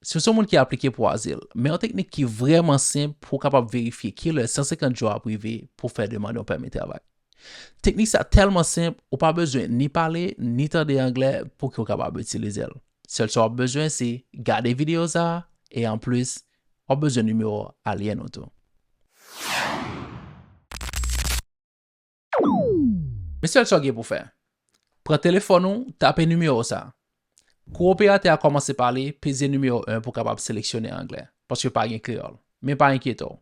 Ce sont gens qui appliqué pour asile, mais une technique qui est vraiment simple pour capable vérifier qui est le 150 jours à privé pour faire demander un permis de travail. Technique ça tellement simple, ou pas besoin ni parler ni entendre anglais pour qu'on capable d'utiliser. Seul ce qu'on a besoin c'est garder vidéo ça et en plus on a besoin de numéro alien auto. Mais seul ce qu'on pour faire. Prends téléphone ou tapez numéro ça. Coopérateur a commencé par parler, peser numéro 1 pour capable sélectionner anglais parce que pas rien créole. Mais pas inquiétant.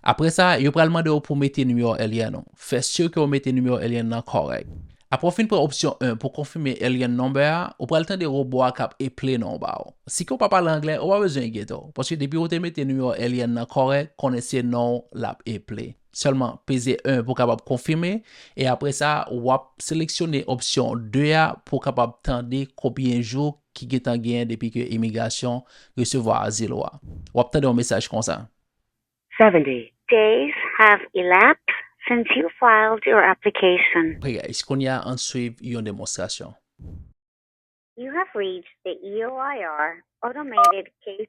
Après ça, il va demander pour mettre numéro alien. Faites sûr que vous mettez numéro alien correct. Après, fin pour option 1 pour confirmer alien number, vous prenez le temps de robot cap et play number. Si vous ne parlez pas l'anglais, vous pas besoin de ghetto. Parce que depuis que vous mettez numéro alien correct, connaissez non la et play. Seulement, peser 1 pour capable confirmer. Et après ça, vous sélectionner option 2 pour capable attendre combien de jours qui est en gain depuis que l'immigration recevoir asile. Vous attendez un message comme ça. 70 days have elapsed since you filed your application. Est-ce qu'on y a en suivre une démonstration? You have reached the EOIR automated case.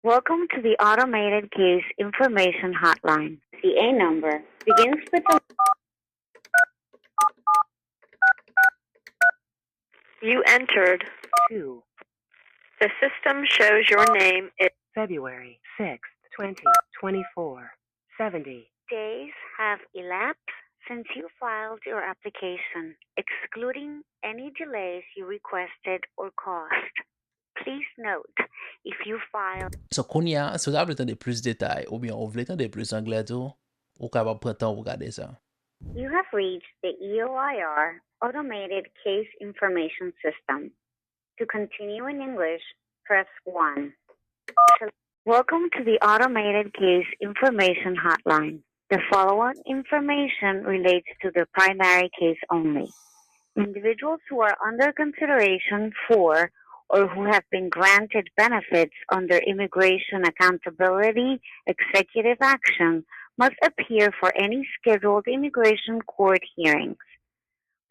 Welcome to the automated case information hotline. The A number begins with the. You entered 2. The system shows your name is February 6th, 2024. 70 days have elapsed since you filed your application, excluding any delays you requested or caused. Please note, if you file... So, qu'on y a, si vous avez le temps de plus de détails, ou bien vous voulez le temps de plus d'anglais, vous capable prendre temps pour regarder ça. You have reached the EOIR Automated Case Information System. To continue in English, press 1. Welcome to the Automated Case Information Hotline. The following information relates to the primary case only. Individuals who are under consideration for or who have been granted benefits under Immigration Accountability Executive Action must appear for any scheduled immigration court hearings.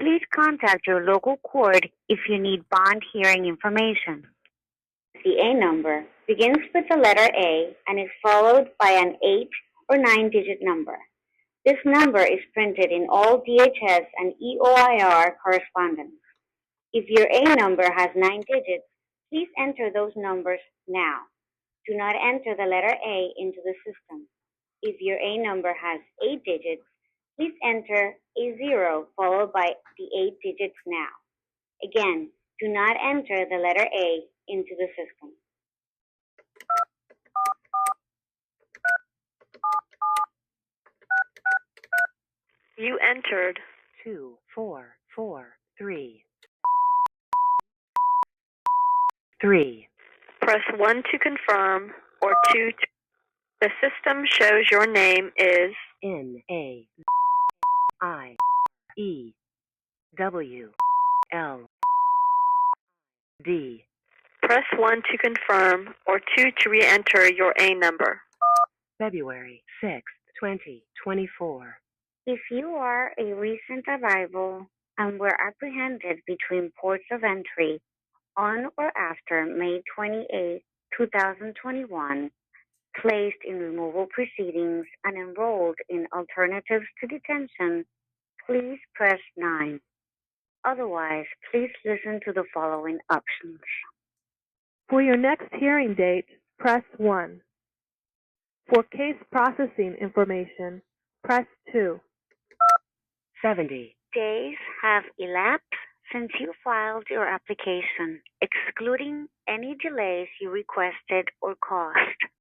Please contact your local court if you need bond hearing information. The A number begins with the letter A and is followed by an 8 or 9-digit number. This number is printed in all DHS and EOIR correspondence. If your A number has 9 digits, please enter those numbers now. Do not enter the letter A into the system. If your A number has 8 digits, please enter a 0 followed by the 8 digits now. Again, do not enter the letter A into the system. You entered 2, 4, 4, 3. 3. Press 1 to confirm or 2 to... The system shows your name is NAIEWL. D. Press 1 to confirm or 2 to re-enter your A number. February 6th, 2024. If you are a recent arrival and were apprehended between ports of entry on or after May 28, 2021, placed in removal proceedings and enrolled in alternatives to detention, please press 9. Otherwise, please listen to the following options. For your next hearing date, press 1. For case processing information, press 2. 70 days have elapsed since you filed your application, excluding any delays you requested or caused.